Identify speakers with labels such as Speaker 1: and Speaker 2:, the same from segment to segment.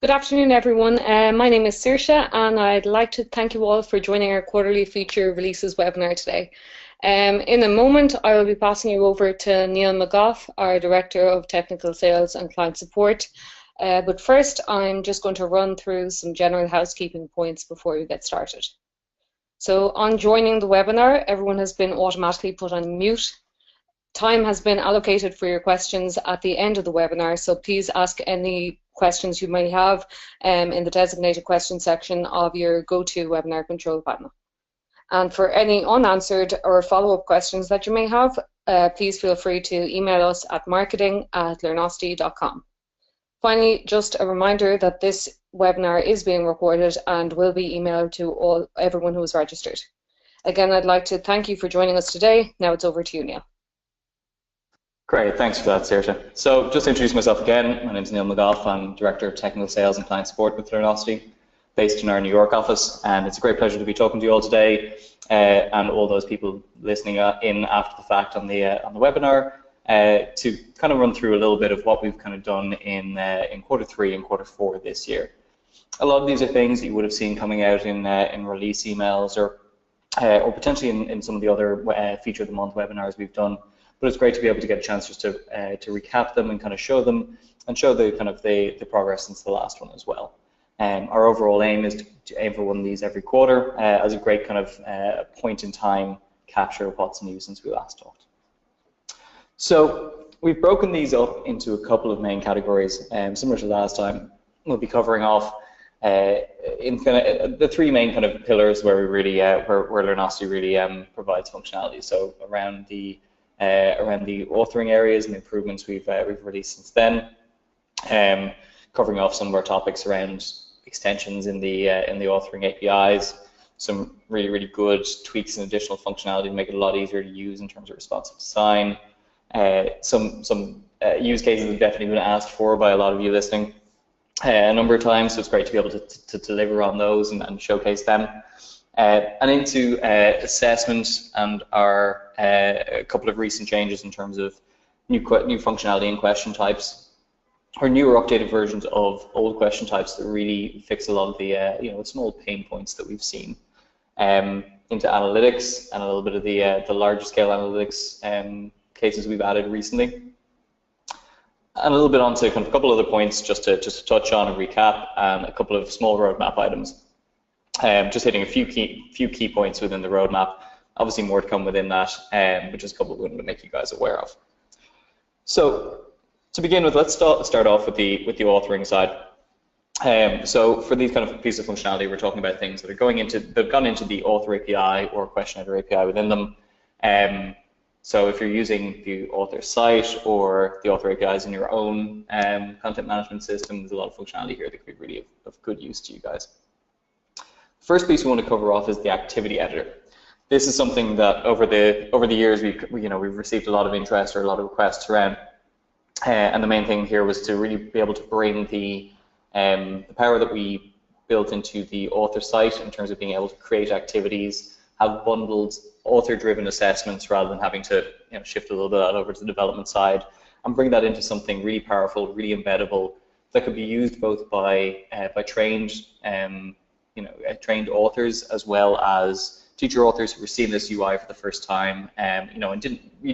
Speaker 1: Good afternoon, everyone. My name is Saoirse, and I'd like to thank you all for joining our quarterly feature releases webinar today. In a moment, I will be passing you over to Neil McGough, our Director of Technical Sales and Client Support. But first, I'm just going to run through some general housekeeping points before we get started. So on joining the webinar, everyone has been automatically put on mute. Time has been allocated for your questions at the end of the webinar, so please ask any questions you may have in the designated question section of your GoToWebinar control panel. And for any unanswered or follow-up questions that you may have, please feel free to email us at marketing@learnosity.com. Finally, just a reminder that this webinar is being recorded and will be emailed to everyone who is registered. Again, I'd like to thank you for joining us today. Now it's over to you, Neil.
Speaker 2: Great, thanks for that, Saoirse. So just to introduce myself again, my name is Neil McGough. I'm Director of Technical Sales and Client Support with Learnosity, based in our New York office, and it's a great pleasure to be talking to you all today and all those people listening in after the fact on the webinar to kind of run through a little bit of what we've kind of done in Q3 and Q4 this year. A lot of these are things that you would have seen coming out in release emails or potentially in some of the other Feature of the Month webinars we've done. But it's great to be able to get a chance just to recap them and kind of show them and show the kind of the progress since the last one as well. Our overall aim is to aim for one of these every quarter as a great kind of point in time capture of what's new since we last talked. So we've broken these up into a couple of main categories, similar to last time. We'll be covering off in kind of the three main kind of pillars where we really where Learnosity really provides functionality. So around the authoring areas and the improvements we've released since then, covering off some of our topics around extensions in the authoring APIs, some really good tweaks and additional functionality to make it a lot easier to use in terms of responsive design. Some use cases have definitely been asked for by a lot of you listening a number of times, so it's great to be able to deliver on those and showcase them. And into assessment and our a couple of recent changes in terms of new functionality and question types, or newer updated versions of old question types that really fix a lot of the small pain points that we've seen. Into analytics and a little bit of the larger scale analytics cases we've added recently, and a little bit onto kind of a couple other points just to touch on and recap, and a couple of small roadmap items. Just hitting a few key points within the roadmap. Obviously more to come within that, but just a couple of them to make you guys aware of. So to begin with, let's start off with the authoring side. So for these kind of pieces of functionality, we're talking about things that are they've gone into the author API or question editor API within them. So if you're using the author site or the author APIs in your own content management system, there's a lot of functionality here that could be really of good use to you guys. First piece we want to cover off is the activity editor. This is something that over the years we've received a lot of interest or a lot of requests around, and the main thing here was to really be able to bring the power that we built into the author site in terms of being able to create activities, have bundled author-driven assessments rather than having to shift a little bit over to the development side, and bring that into something really powerful, really embeddable that could be used both by trained trained authors as well as teacher authors who were seeing this UI for the first time, and you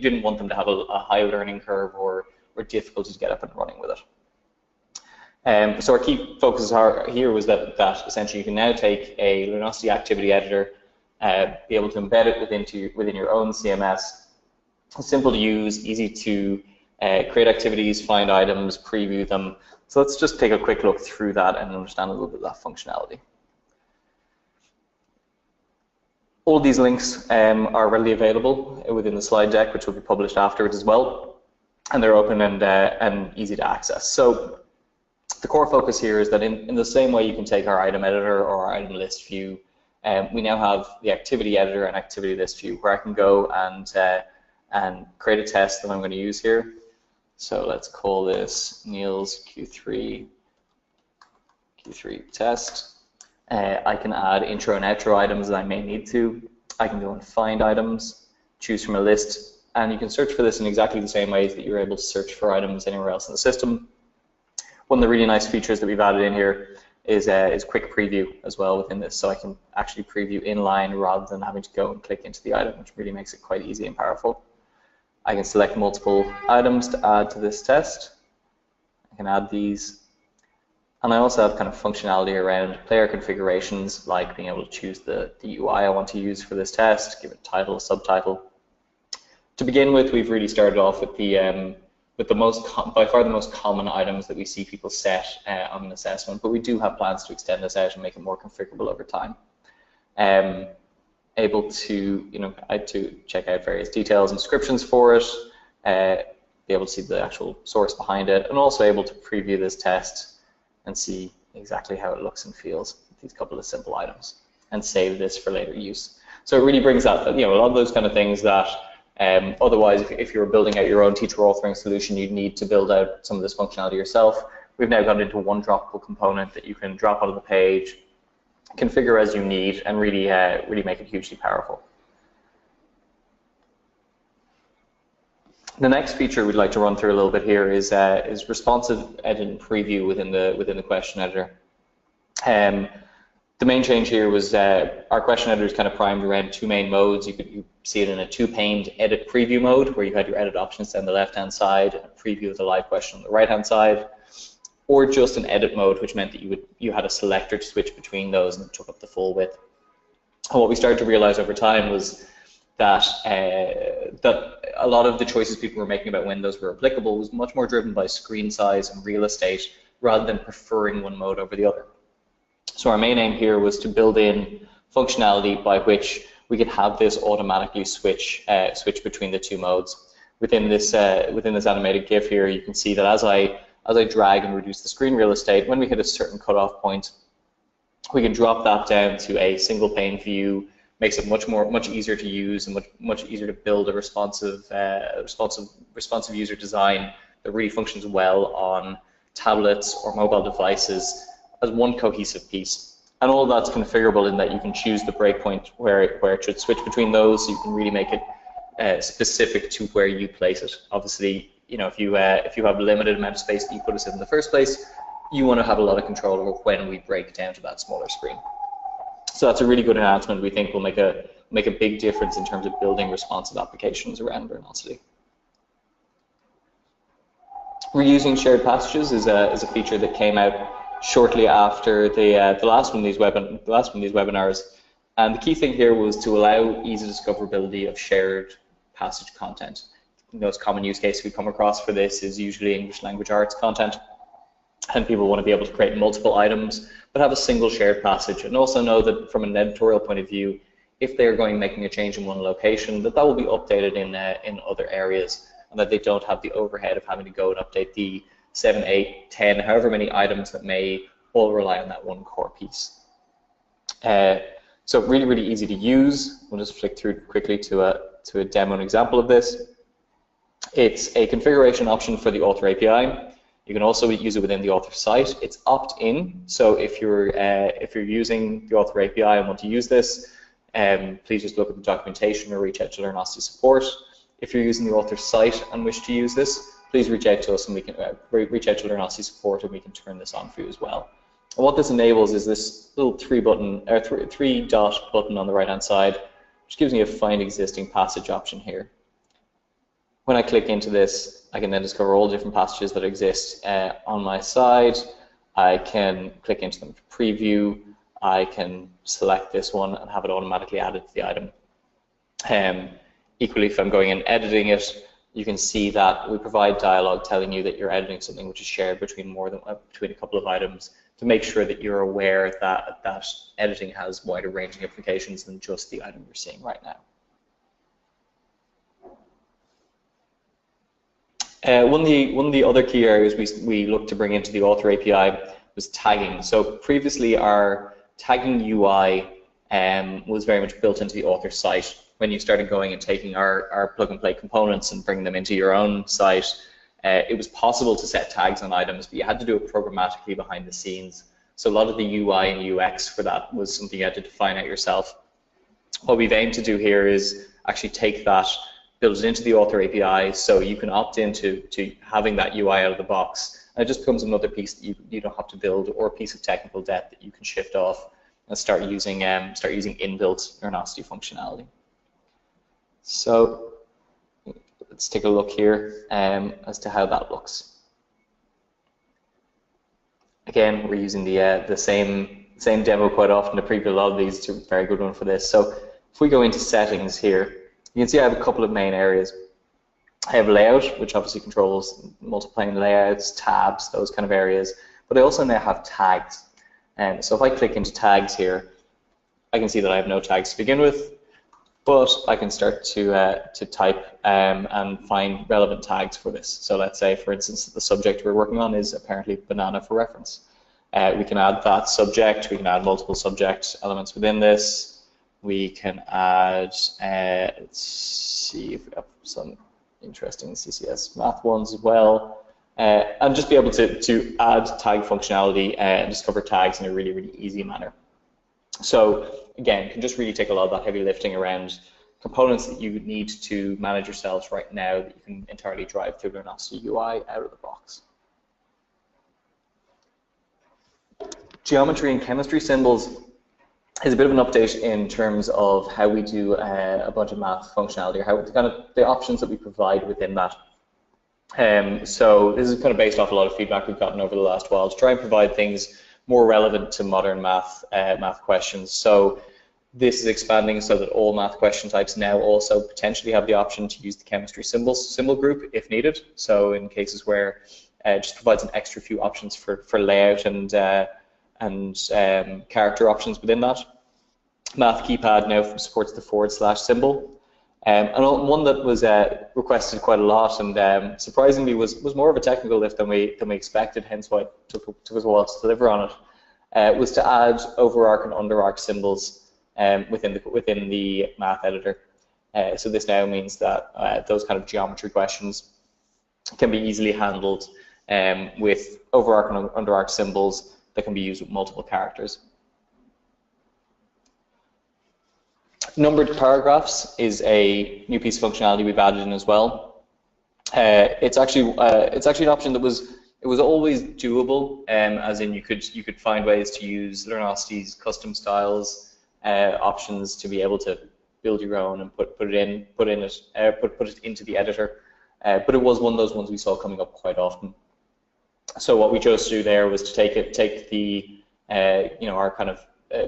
Speaker 2: didn't want them to have a high learning curve or difficulty to get up and running with it. So our key focus here was that essentially you can now take a Learnosity activity editor, be able to embed it within your own CMS. Simple to use, easy to create activities, find items, preview them. So let's just take a quick look through that and understand a little bit of that functionality. All these links are readily available within the slide deck, which will be published afterwards as well, and they're open and easy to access. So the core focus here is that in the same way you can take our item editor or our item list view, we now have the activity editor and activity list view where I can go and create a test that I'm going to use here. So let's call this Neil's Q3 test. I can add intro and outro items that I may need to. I can go and find items, choose from a list, and you can search for this in exactly the same ways that you're able to search for items anywhere else in the system. One of the really nice features that we've added in here is quick preview as well within this, so I can actually preview inline rather than having to go and click into the item, which really makes it quite easy and powerful. I can select multiple items to add to this test. I can add these. And I also have kind of functionality around player configurations, like being able to choose the UI I want to use for this test, give it title, subtitle. To begin with, we've really started off with by far the most common items that we see people set on an assessment, but we do have plans to extend this out and make it more configurable over time. Able to, I had to check out various details and descriptions for it, be able to see the actual source behind it, and also able to preview this test and see exactly how it looks and feels with these couple of simple items, and save this for later use. So it really brings out, a lot of those kind of things that otherwise, if you were building out your own teacher authoring solution, you'd need to build out some of this functionality yourself. We've now got into one droppable component that you can drop onto the page, configure as you need, and really make it hugely powerful. The next feature we'd like to run through a little bit here is responsive edit and preview within the question editor. The main change here was our question editor is kind of primed around two main modes. You see it in a two-paned edit preview mode, where you had your edit options down the left-hand side, and a preview of the live question on the right-hand side, or just an edit mode, which meant that you had a selector to switch between those and took up the full width. And what we started to realize over time was that a lot of the choices people were making about when those were applicable was much more driven by screen size and real estate rather than preferring one mode over the other. So our main aim here was to build in functionality by which we could have this automatically switch between the two modes. Within this animated GIF here, you can see that as I drag and reduce the screen real estate, when we hit a certain cutoff point, we can drop that down to a single pane view. Makes it much easier to use and much easier to build a responsive user design that really functions well on tablets or mobile devices as one cohesive piece. And all of that's configurable in that you can choose the breakpoint where it should switch between those. So you can really make it specific to where you place it. Obviously, if you have a limited amount of space that you put us in the first place, you want to have a lot of control over when we break down to that smaller screen. So that's a really good enhancement. We think will make a big difference in terms of building responsive applications around Learnosity. Reusing shared passages is a feature that came out shortly after the last one of these webinars. And the key thing here was to allow easy discoverability of shared passage content. The most common use case we come across for this is usually English language arts content. And people want to be able to create multiple items, but have a single shared passage, and also know that from an editorial point of view, if they're making a change in one location, that will be updated in other areas, and that they don't have the overhead of having to go and update the 7, 8, 10, however many items that may all rely on that one core piece. So really, really easy to use. We'll just flick through quickly to a demo and example of this. It's a configuration option for the author API. You can also use it within the author site. It's opt-in, so if you're using the author API and want to use this, please just look at the documentation or reach out to Learnosity support. If you're using the author site and wish to use this, please reach out to us and we can reach out to Learnosity support and we can turn this on for you as well. And what this enables is this little three-dot button on the right-hand side, which gives me a find existing passage option here. When I click into this, I can then discover all the different passages that exist on my side. I can click into them to preview. I can select this one and have it automatically added to the item. Equally, if I'm going and editing it, you can see that we provide dialogue telling you that you're editing something which is shared between between a couple of items, to make sure that you're aware that editing has wider ranging implications than just the item you're seeing right now. One of the other key areas we looked to bring into the author API was tagging. So previously our tagging UI was very much built into the author site. When you started going and taking our plug and play components and bringing them into your own site, it was possible to set tags on items, but you had to do it programmatically behind the scenes. So a lot of the UI and UX for that was something you had to define out yourself. What we've aimed to do here is actually take that, build it into the author API, so you can opt into having that UI out of the box And it just becomes another piece that you don't have to build, or a piece of technical debt that you can shift off and start using inbuilt Learnosity functionality. So let's take a look here as to how that looks. Again, we're using the same demo quite often to preview a lot of these. It's a very good one for this. So if we go into settings here, you can see I have a couple of main areas. I have layout, which obviously controls multi-plane layouts, tabs, those kind of areas. But I also now have tags. So if I click into tags here, I can see that I have no tags to begin with, but I can start to type and find relevant tags for this. So let's say, for instance, the subject we're working on is apparently banana for reference. We can add that subject. We can add multiple subject elements within this. We can add, let's see if we have some interesting CCS math ones as well. And just be able to add tag functionality and discover tags in a really, really easy manner. So again, you can just really take a lot of that heavy lifting around components that you need to manage yourselves right now that you can entirely drive through Learnosity UI out of the box. Geometry and chemistry symbols is a bit of an update in terms of how we do a bunch of math functionality, or how the options that we provide within that. So this is kind of based off a lot of feedback we've gotten over the last while to try and provide things more relevant to modern math questions. So this is expanding so that all math question types now also potentially have the option to use the chemistry symbol group if needed. So in cases where it just provides an extra few options for layout and character options within that. Math keypad now supports the / symbol. And one that was requested quite a lot, and surprisingly was more of a technical lift than we expected, hence why it took us a while to deliver on it, was to add overarch and underarch symbols within the math editor. So this now means that those kind of geometry questions can be easily handled with overarch and underarch symbols that can be used with multiple characters. Numbered paragraphs is a new piece of functionality we've added in as well. It's actually an option that was always doable, as in you could find ways to use Learnosity's custom styles options to be able to build your own and put it into the editor. But it was one of those ones we saw coming up quite often. So what we chose to do there was to take the our kind of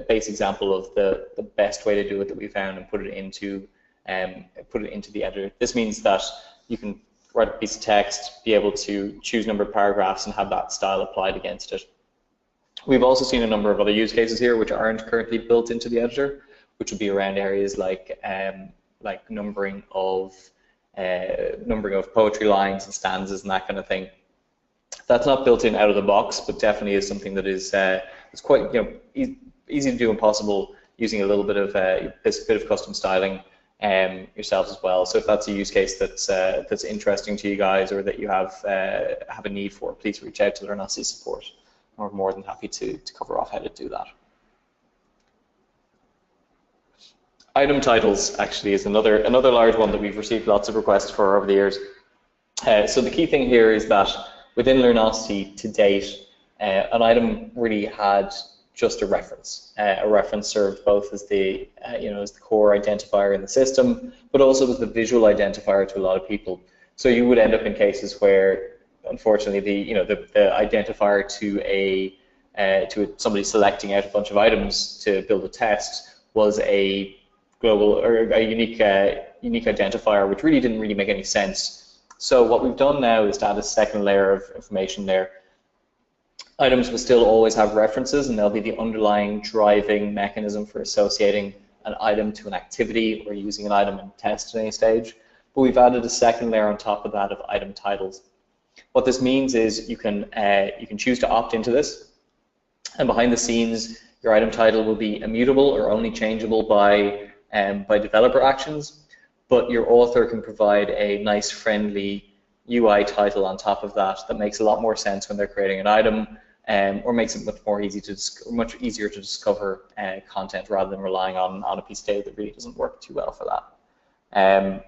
Speaker 2: base example of the best way to do it that we found and put it into the editor. This means that you can write a piece of text, be able to choose numbered paragraphs, and have that style applied against it. We've also seen a number of other use cases here which aren't currently built into the editor, which would be around areas like numbering of poetry lines and stanzas and that kind of thing. That's not built in out of the box, but definitely is something that is quite easy to do and possible using a little bit of custom styling yourselves as well. So if that's a use case that's interesting to you guys, or that you have a need for, please reach out to Learnosity support. We're more than happy to cover off how to do that. Item titles actually is another large one that we've received lots of requests for over the years. So the key thing here is that within Learnosity to date, an item really had just a reference served both as the as the core identifier in the system, but also as the visual identifier to a lot of people. So you would end up in cases where, unfortunately, the identifier to somebody selecting out a bunch of items to build a test was a global or a unique identifier, which really didn't make any sense. So what we've done now is to add a second layer of information there. Items will still always have references, and they'll be the underlying driving mechanism for associating an item to an activity or using an item in test at any stage. But we've added a second layer on top of that of item titles. What this means is you can choose to opt into this, and behind the scenes, your item title will be immutable or only changeable by developer actions. But your author can provide a nice, friendly UI title on top of that makes a lot more sense when they're creating an item, or makes it much easier to discover content rather than relying on a piece of data that really doesn't work too well for that.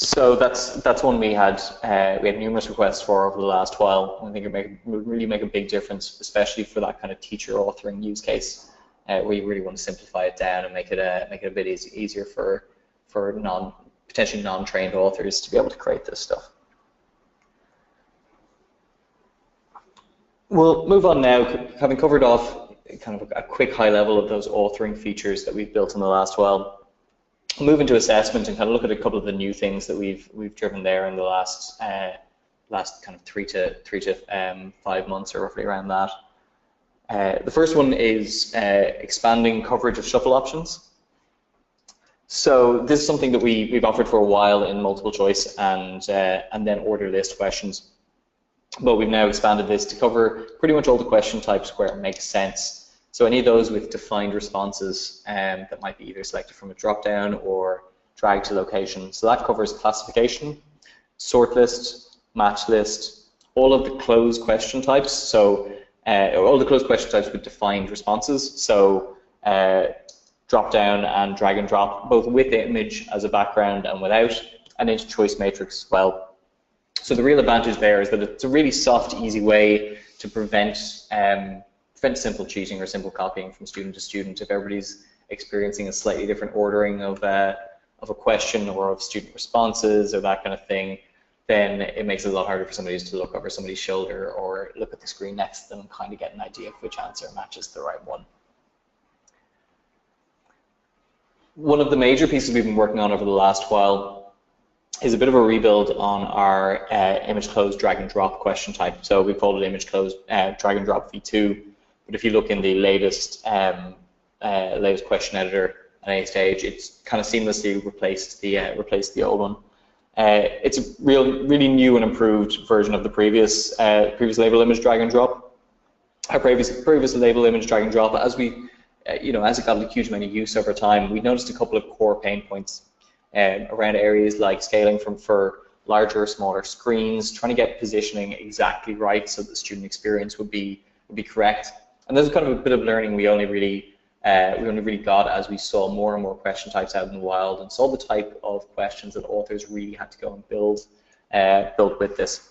Speaker 2: So that's one we had numerous requests for over the last while. I think it would really make a big difference, especially for that kind of teacher authoring use case, where you really want to simplify it down and make it a bit easier for potentially non-trained authors to be able to create this stuff. We'll move on now, having covered off kind of a quick high level of those authoring features that we've built in the last while. We'll move into assessment and kind of look at a couple of the new things that we've driven there in the last kind of 3 to 5 months, or roughly around that. The first one is expanding coverage of shuffle options. So this is something that we've offered for a while in multiple choice and then order list questions, but we've now expanded this to cover pretty much all the question types where it makes sense. So any of those with defined responses that might be either selected from a drop-down or dragged to location. So that covers classification, sort list, match list, all of the closed question types. So all the closed question types with defined responses. So drop-down and drag and drop, both with the image as a background and without, and into choice matrix as well. So the real advantage there is that it's a really soft, easy way to prevent simple cheating or simple copying from student to student. If everybody's experiencing a slightly different ordering of a question or of student responses or that kind of thing, then it makes it a lot harder for somebody to look over somebody's shoulder or look at the screen next to them and kind of get an idea of which answer matches the right one. One of the major pieces we've been working on over the last while is a bit of a rebuild on our image close drag and drop question type. So we called it image close drag and drop v2. But if you look in the latest question editor at any stage, it's kind of seamlessly replaced the old one. It's a really new and improved version of the previous label image drag and drop. Our previous label image drag and drop, as it got a huge amount of use over time, we noticed a couple of core pain points around areas like scaling for larger or smaller screens, trying to get positioning exactly right so that the student experience would be correct. And there's kind of a bit of learning we only really got as we saw more and more question types out in the wild and saw the type of questions that authors really had to go and build with this.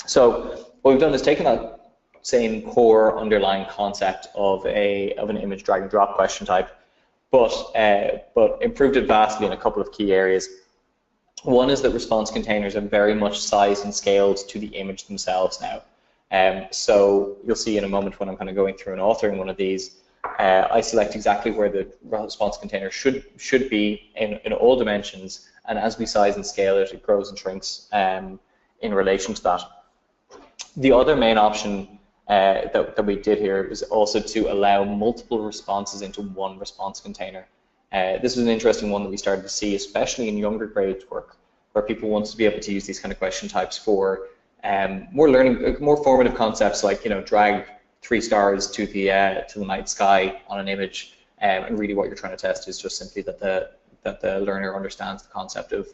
Speaker 2: So what we've done is taken that same core underlying concept of an image drag and drop question type, but improved it vastly in a couple of key areas. One is that response containers are very much sized and scaled to the image themselves now. So you'll see in a moment when I'm kind of going through and authoring one of these, I select exactly where the response container should be in all dimensions, and as we size and scale it, it grows and shrinks in relation to that. The other main option that we did here is also to allow multiple responses into one response container. This was an interesting one that we started to see, especially in younger grades work, where people want to be able to use these kind of question types for more formative concepts like drag 3 stars to the night sky on an image, and really what you're trying to test is just simply that the learner understands the concept of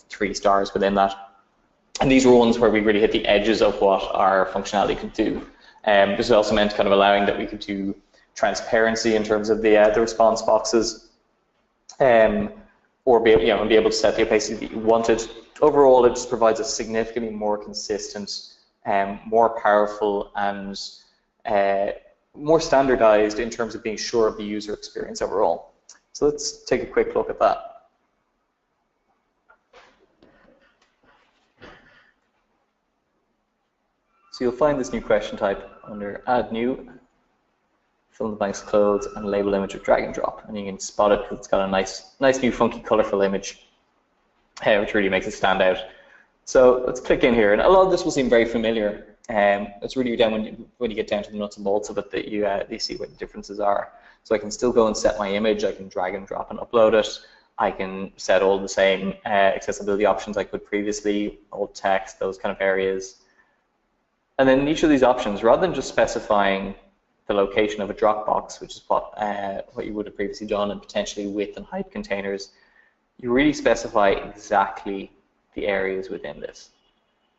Speaker 2: 3 stars within that. And these were ones where we really hit the edges of what our functionality could do. This also meant kind of allowing that we could do transparency in terms of the response boxes, or be able to set the opacity that you wanted. Overall, it just provides a significantly more consistent, more powerful, and more standardized in terms of being sure of the user experience overall. So let's take a quick look at that. So you'll find this new question type under Add New, fill in the blanks clothes, and label image with drag and drop. And you can spot it because it's got a nice new funky colorful image, which really makes it stand out. So let's click in here, and a lot of this will seem very familiar. It's really down when you get down to the nuts and bolts of it that you see what the differences are. So I can still go and set my image. I can drag and drop and upload it. I can set all the same accessibility options I could previously, alt text, those kind of areas. And then in each of these options, rather than just specifying the location of a Dropbox, which is what you would have previously done, and potentially width and height containers, you really specify exactly the areas within this.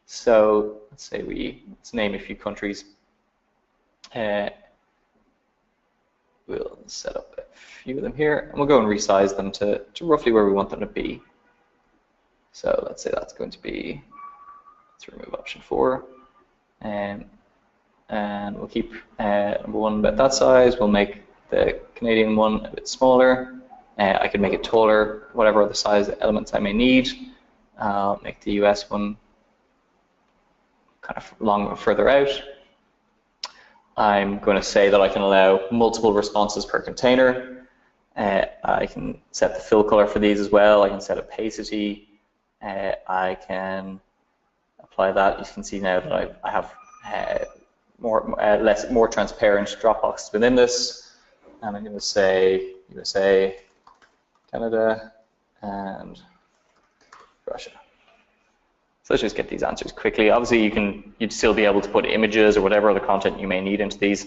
Speaker 2: So let's name a few countries. We'll set up a few of them here, and we'll go and resize them to roughly where we want them to be. So let's say that's going to be, let's remove option 4. And we'll keep number 1 about that size. We'll make the Canadian one a bit smaller. I can make it taller, whatever other size elements I may need. I'll make the US one kind of further out. I'm going to say that I can allow multiple responses per container. I can set the fill color for these as well. I can set opacity. I can apply that. You can see now that I have more transparent drop boxes within this. And I'm going to say USA, Canada, and Russia. So let's just get these answers quickly. Obviously, you'd still be able to put images or whatever other content you may need into these.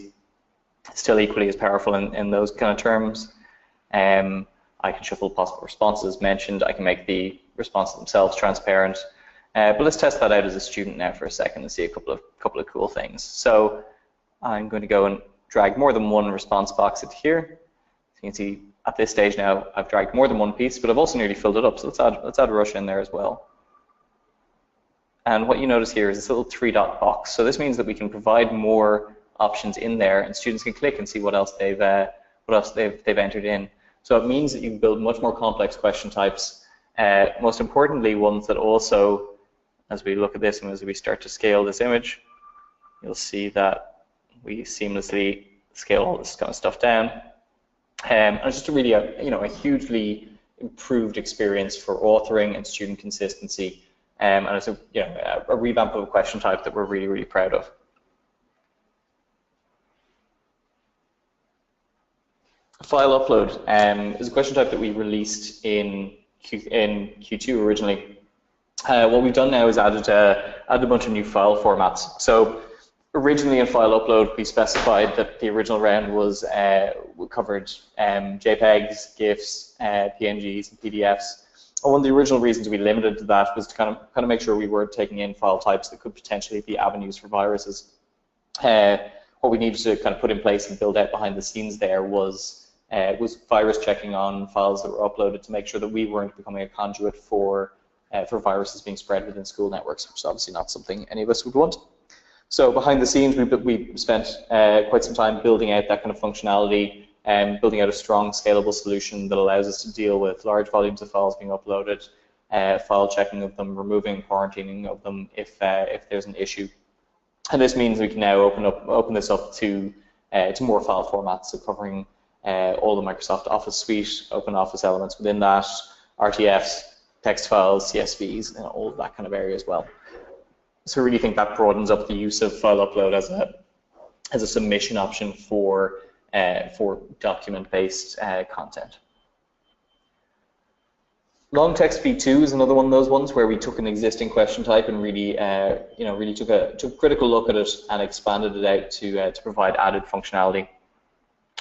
Speaker 2: It's still equally as powerful in those kind of terms. I can shuffle possible responses mentioned. I can make the responses themselves transparent. But let's test that out as a student now for a second and see a couple of cool things. So I'm going to go and drag more than one response box into here. So you can see at this stage now I've dragged more than one piece, but I've also nearly filled it up. So let's add Russia in there as well. And what you notice here is this little 3-dot box. So this means that we can provide more options in there, and students can click and see what else they've entered in. So it means that you can build much more complex question types. Most importantly, ones that also, as we look at this and as we start to scale this image, you'll see that we seamlessly scale all this kind of stuff down. And it's just really a hugely improved experience for authoring and student consistency. And it's a revamp of a question type that we're really, really proud of. File upload is a question type that we released in Q2 originally. What we've done now is added a bunch of new file formats. So originally in file upload, we specified that the original round was covered JPEGs, GIFs, PNGs, and PDFs. And one of the original reasons we limited to that was to kind of make sure we were taking in file types that could potentially be avenues for viruses. What we needed to kind of put in place and build out behind the scenes there was virus checking on files that were uploaded to make sure that we weren't becoming a conduit for viruses being spread within school networks, which is obviously not something any of us would want. So behind the scenes, we spent quite some time building out that kind of functionality and building out a strong, scalable solution that allows us to deal with large volumes of files being uploaded, file checking of them, removing, quarantining of them if there's an issue. And this means we can now open this up to more file formats, so covering all the Microsoft Office suite, open Office elements within that, RTFs, text files, CSVs, and all of that kind of area as well. So I really think that broadens up the use of file upload as a submission option for document-based content. Long text v2 is another one of those ones where we took an existing question type and really took a critical look at it and expanded it out to provide added functionality.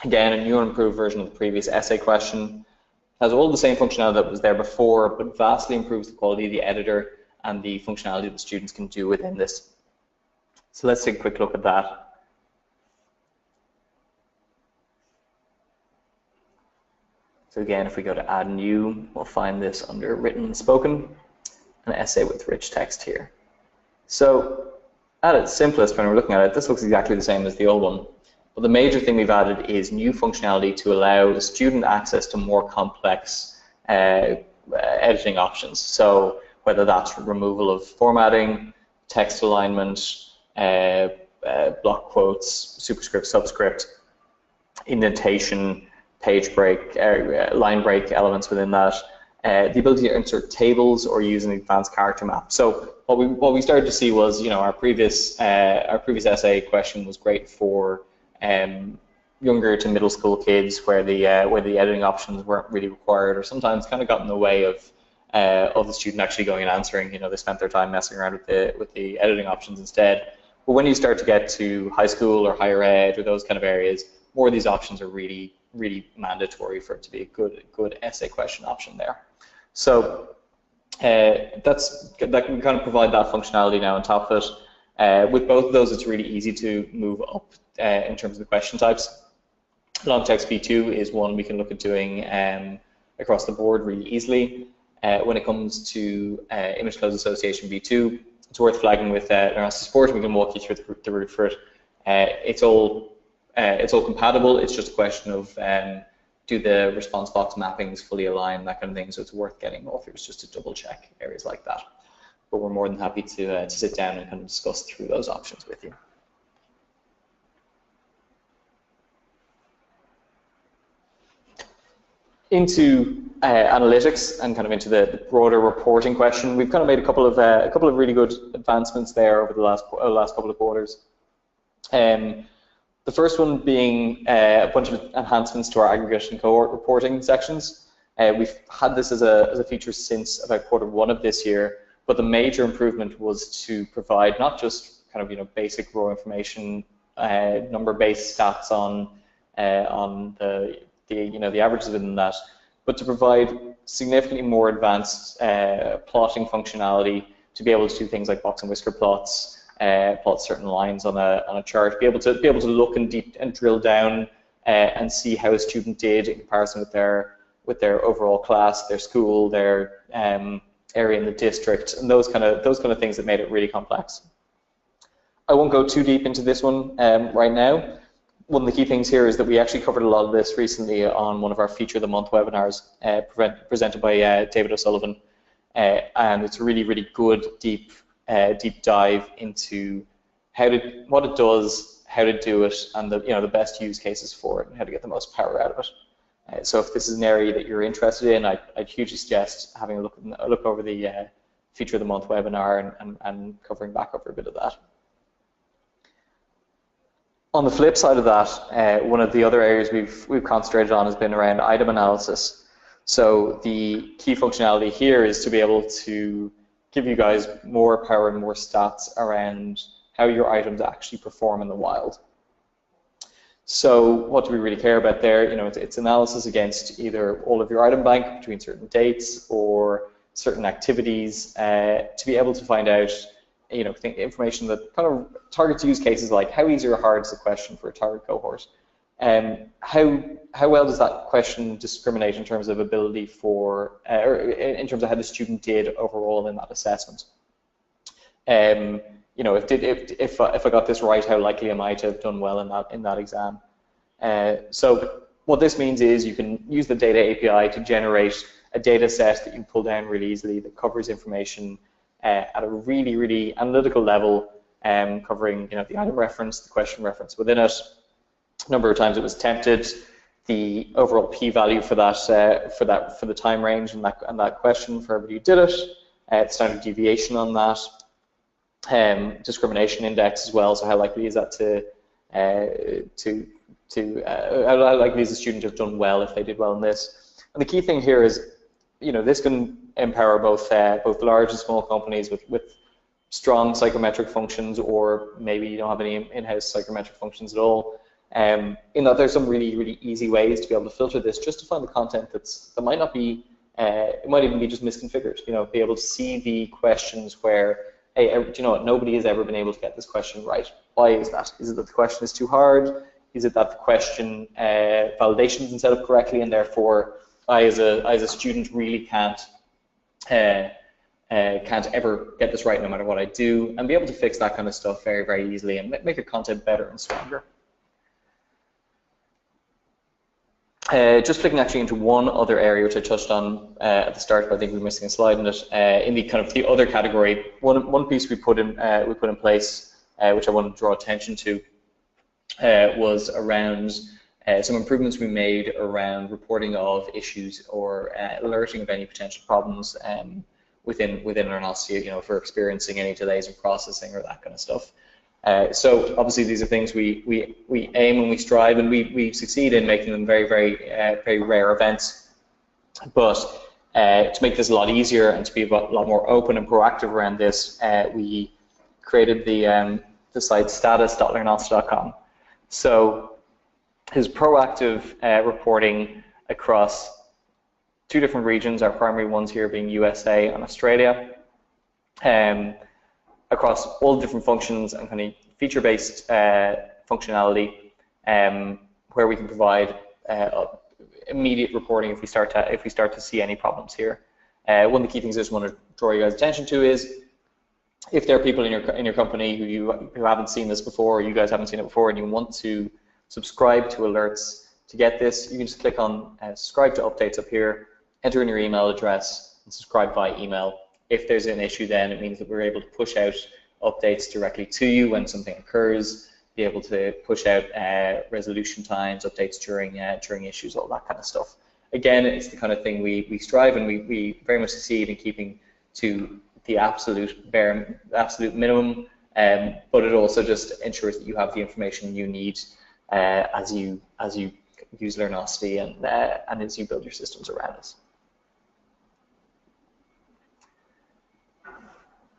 Speaker 2: Again, a new and improved version of the previous essay question. Has all the same functionality that was there before, but vastly improves the quality of the editor and the functionality that students can do within this. So let's take a quick look at that. So again, if we go to add new, we'll find this under written and spoken, an essay with rich text here. So at its simplest, when we're looking at it, this looks exactly the same as the old one. But the major thing we've added is new functionality to allow student access to more complex editing options. So whether that's removal of formatting, text alignment, block quotes, superscript, subscript, indentation, page break, line break elements within that, the ability to insert tables or use an advanced character map. So what we started to see was, our previous essay question was great for younger to middle school kids where the editing options weren't really required, or sometimes kind of got in the way of the student actually going and answering. They spent their time messing around with the editing options instead. But when you start to get to high school or higher ed or those kind of areas, more of these options are really mandatory for it to be a good essay question option there. So that can kind of provide that functionality now on top of it. With both of those, it's really easy to move up in terms of the question types. Long text v2 is one we can look at doing across the board really easily. When it comes to image close association v2, it's worth flagging with Learnosity Support, and we can walk you through the route for it. It's all compatible. It's just a question of do the response box mappings fully align, that kind of thing. So it's worth getting authors just to double check areas like that. But we're more than happy to sit down and kind of discuss through those options with you. Into analytics and kind of into the broader reporting question, we've kind of made a couple of really good advancements there over the last couple of quarters. The first one being a bunch of enhancements to our aggregate and cohort reporting sections. We've had this as a feature since about Q1 of this year, but the major improvement was to provide not just kind of basic raw information, number-based stats on the averages within that, but to provide significantly more advanced plotting functionality to be able to do things like box and whisker plots, plot certain lines on a chart, be able to look and drill down and see how a student did in comparison with their overall class, their school, their area in the district, and those kind of things that made it really complex. I won't go too deep into this one right now. One of the key things here is that we actually covered a lot of this recently on one of our Feature of the Month webinars presented by David O'Sullivan, and it's a really, really good deep dive into what it does, how to do it, and the best use cases for it, and how to get the most power out of it. So if this is an area that you're interested in, I'd hugely suggest having a look over the Feature of the Month webinar and covering back over a bit of that. On the flip side of that, one of the other areas we've concentrated on has been around item analysis. So the key functionality here is to be able to give you guys more power and more stats around how your items actually perform in the wild. So what do we really care about there? It's analysis against either all of your item bank between certain dates or certain activities to be able to find out information that kind of targets use cases like how easy or hard is the question for a target cohort, how well does that question discriminate in terms of ability for, or in terms of how the student did overall in that assessment. If I got this right, how likely am I to have done well in that exam? So what this means is you can use the data API to generate a data set that you pull down really easily that covers information at a really, really analytical level, covering the item reference, the question reference within it, number of times it was attempted, the overall p-value for the time range and that question for everybody who did it, standard deviation on that, discrimination index as well. So how likely is that how likely is a student to have done well if they did well in this? And the key thing here is, this can empower both large and small companies with strong psychometric functions, or maybe you don't have any in-house psychometric functions at all. In that there's some really, really easy ways to be able to filter this just to find the content that might not be, it might even be just misconfigured. Be able to see the questions where, hey, do you know what, nobody has ever been able to get this question right. Why is that? Is it that the question is too hard? Is it that the question validation isn't set up correctly, and therefore I as a student really can't ever get this right no matter what I do, and be able to fix that kind of stuff very, very easily and make your content better and stronger. Just flicking actually into one other area which I touched on at the start, but I think we're missing a slide in it. In the kind of the other category, one piece we put in place, which I want to draw attention to, was around some improvements we made around reporting of issues or alerting of any potential problems within Learnosity, if we're experiencing any delays in processing or that kind of stuff. So obviously these are things we aim and we strive and we succeed in making them very, very, very rare events. But to make this a lot easier and to be a lot more open and proactive around this, we created the site status.learnosity.com. So his proactive reporting across two different regions, our primary ones here being USA and Australia, across all different functions and kind of feature-based functionality, where we can provide immediate reporting if we start to see any problems here. One of the key things I just want to draw you guys' attention to is if there are people in your company who haven't seen this before, or you guys haven't seen it before, and you want to subscribe to alerts to get this, you can just click on subscribe to updates up here, enter in your email address, and subscribe by email. If there's an issue, then it means that we're able to push out updates directly to you when something occurs, be able to push out resolution times, updates during issues, all that kind of stuff. Again, it's the kind of thing we strive and we very much succeed in keeping to the absolute minimum, but it also just ensures that you have the information you need as you use Learnosity and as you build your systems around us.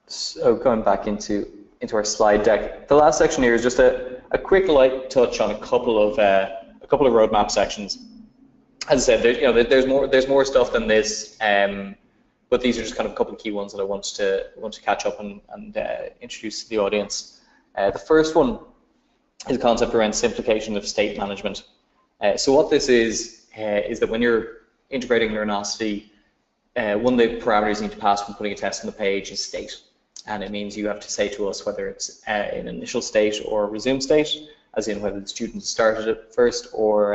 Speaker 2: So going back into our slide deck, the last section here is just a quick light touch on a couple of roadmap sections. As I said, there's more stuff than this, but these are just kind of a couple of key ones that I want to catch up and introduce to the audience. The first one is a concept around simplification of state management. So what this is that when you're integrating Learnosity, one of the parameters you need to pass when putting a test on the page is state. And it means you have to say to us whether it's an initial state or a resume state, as in whether the student started it first or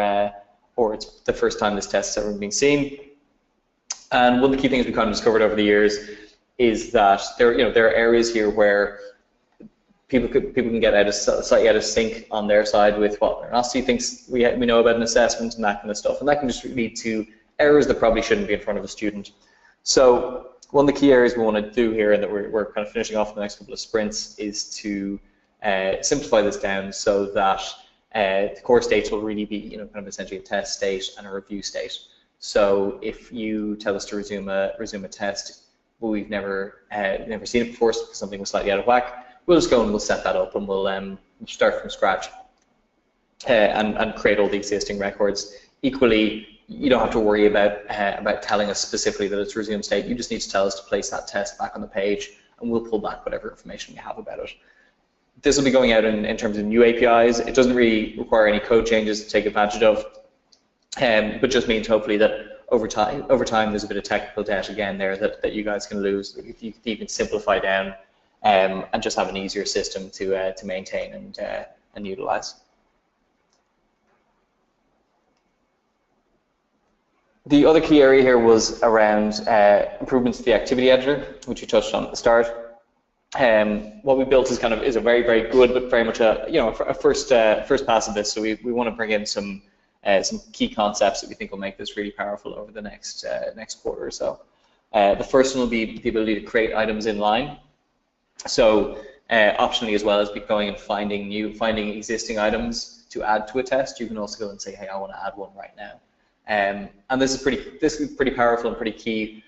Speaker 2: it's the first time this test has ever been seen. And one of the key things we kind of discovered over the years is that there are areas here where people can get slightly out of sync on their side with what Learnosity thinks we know about an assessment and that kind of stuff, and that can just lead to errors that probably shouldn't be in front of a student. So one of the key areas we want to do here, and that we're kind of finishing off in the next couple of sprints, is to simplify this down so that the core states will really be, kind of essentially a test state and a review state. So if you tell us to resume a test, but we've never seen it before because something was slightly out of whack, we'll just go and we'll set that up and we'll start from scratch and create all the existing records. Equally, you don't have to worry about telling us specifically that it's resume state. You just need to tell us to place that test back on the page, and we'll pull back whatever information we have about it. This will be going out in terms of new APIs. It doesn't really require any code changes to take advantage of, but just means hopefully that over time there's a bit of technical debt again there that you guys can lose if you can simplify down and just have an easier system to maintain and utilize. The other key area here was around improvements to the activity editor, which we touched on at the start. What we built is a very, very good, but very much a first pass of this. So we want to bring in some key concepts that we think will make this really powerful over the next quarter or so. The first one will be the ability to create items in line. So optionally, as well as going and finding existing items to add to a test, you can also go and say, hey, I want to add one right now. And this is pretty powerful and pretty key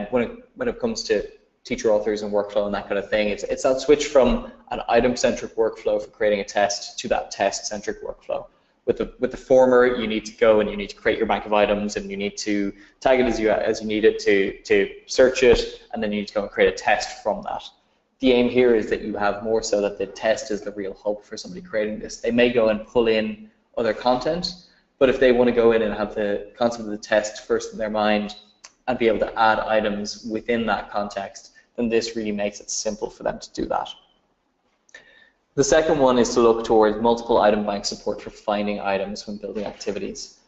Speaker 2: when it comes to teacher authors and workflow and that kind of thing. It's that switch from an item-centric workflow for creating a test to that test-centric workflow. With the former, you need to go and you need to create your bank of items, and you need to tag it as you need it to search it, and then you need to go and create a test from that. The aim here is that you have more so that the test is the real hub for somebody creating this. They may go and pull in other content, but if they want to go in and have the concept of the test first in their mind and be able to add items within that context, then this really makes it simple for them to do that. The second one is to look towards multiple item bank support for finding items when building activities.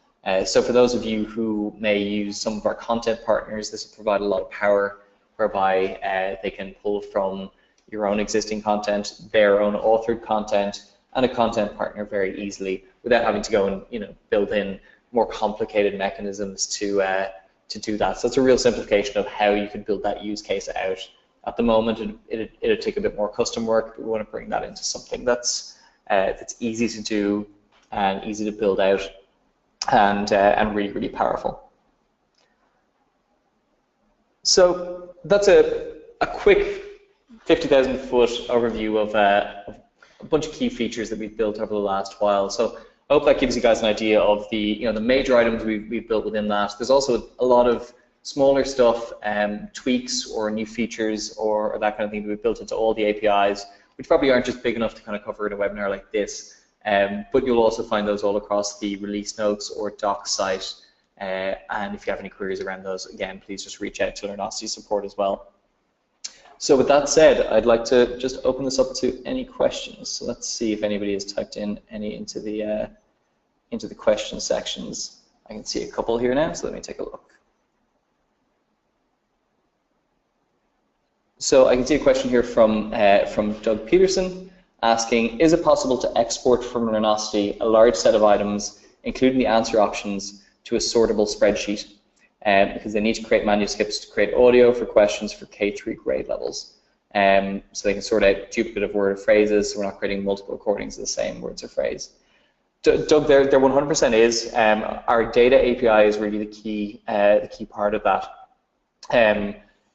Speaker 2: So for those of you who may use some of our content partners, this will provide a lot of power whereby they can pull from your own existing content, their own authored content, and a content partner very easily without having to go and build in more complicated mechanisms to do that. So it's a real simplification of how you can build that use case out. At the moment, it'll take a bit more custom work, but we want to bring that into something that's easy to do and easy to build out and really, really powerful. So that's a quick 50,000-foot overview of a bunch of key features that we've built over the last while. So I hope that gives you guys an idea of the major items we've built within that. There's also a lot of smaller stuff, tweaks or new features or that kind of thing that we've built into all the APIs, which probably aren't just big enough to kind of cover in a webinar like this. But you'll also find those all across the release notes or docs site And if you have any queries around those, again, please just reach out to Learnosity support as well. So with that said, I'd like to just open this up to any questions. So let's see if anybody has typed in any into the question sections. I can see a couple here now, so let me take a look. So I can see a question here from Doug Peterson asking, is it possible to export from Learnosity a large set of items, including the answer options, to a sortable spreadsheet? Because they need to create manuscripts to create audio for questions for K3 grade levels. So they can sort out duplicative word or phrases, so we're not creating multiple recordings of the same words or phrase. Doug, there 100% is. Our data API is really the key part of that.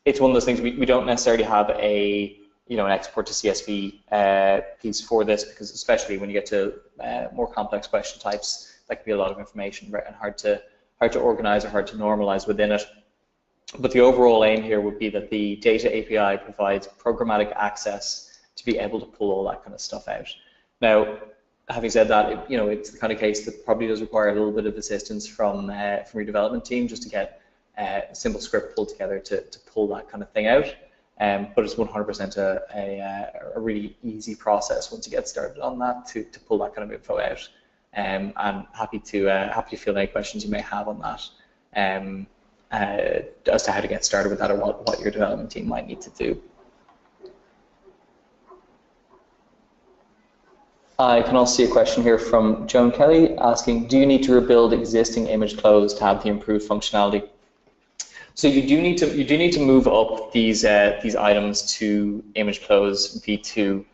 Speaker 2: It's one of those things we don't necessarily have an export to CSV piece for this, because especially when you get to more complex question types, that can be a lot of information, right, and hard to organize or hard to normalize within it. But the overall aim here would be that the data API provides programmatic access to be able to pull all that kind of stuff out. Now, having said that, it's the kind of case that probably does require a little bit of assistance from your development team just to get a simple script pulled together to pull that kind of thing out. But it's 100% a really easy process once you get started on that to pull that kind of info out. I'm happy to field any questions you may have on that as to how to get started with that or what your development team might need to do. I can also see a question here from Joan Kelly asking, do you need to rebuild existing image Cloze to have the improved functionality? So you do need to move up these items to image Cloze v2.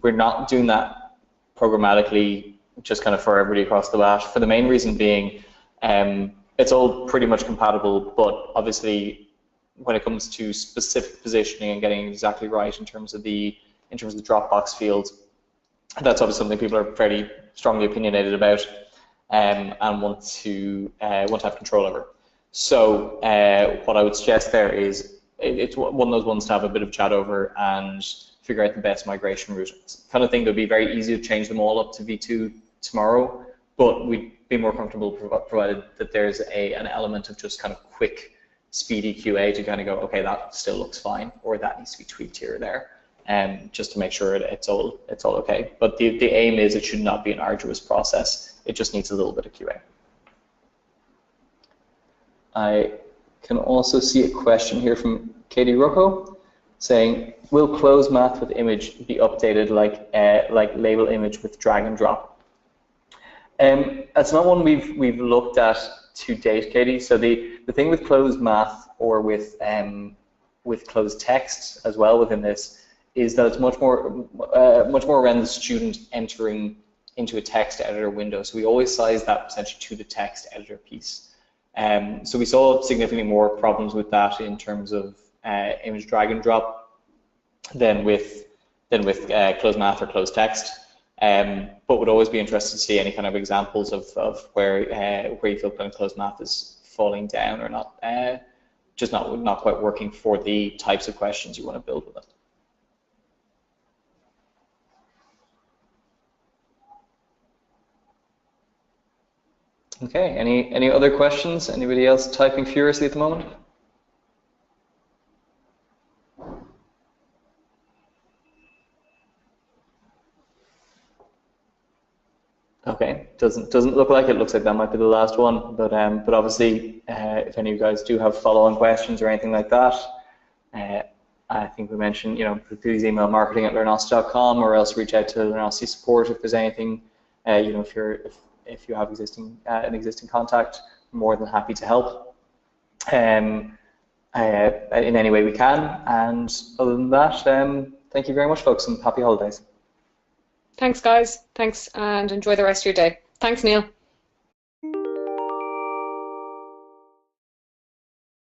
Speaker 2: We're not doing that programmatically just kind of for everybody across the bat, for the main reason being it's all pretty much compatible, but obviously when it comes to specific positioning and getting exactly right in terms of the Dropbox fields, that's obviously something people are fairly strongly opinionated about and want to have control over. So what I would suggest there is it's one of those ones to have a bit of chat over and figure out the best migration route. It's the kind of thing that would be very easy to change them all up to v2 tomorrow, but we'd be more comfortable provided that there's an element of just kind of quick, speedy QA to kind of go, okay, that still looks fine, or that needs to be tweaked here or there, just to make sure it's all okay. But the aim is it should not be an arduous process. It just needs a little bit of QA. I can also see a question here from Katie Rocco saying, will Cloze math with image be updated like label image with drag and drop? That's not one we've looked at to date, Katie. So the thing with Cloze math or with Cloze text as well within this is that it's much more around the student entering into a text editor window. So we always size that essentially to the text editor piece. So we saw significantly more problems with that in terms of image drag and drop than with Cloze math or Cloze text. But would always be interested to see any kind of examples of where you feel kind of Cloze math is falling down or not, just not quite working for the types of questions you want to build with it. Okay, any other questions? Anybody else typing furiously at the moment? Okay, doesn't look like it. Looks like that might be the last one. But obviously, if any of you guys do have follow-on questions or anything like that, I think we mentioned, please email marketing@learnosity.com or else reach out to Learnosity support if there's anything, if you have an existing contact, I'm more than happy to help in any way we can. And other than that, thank you very much, folks, and happy holidays.
Speaker 1: Thanks, guys. Thanks, and enjoy the rest of your day. Thanks, Neil.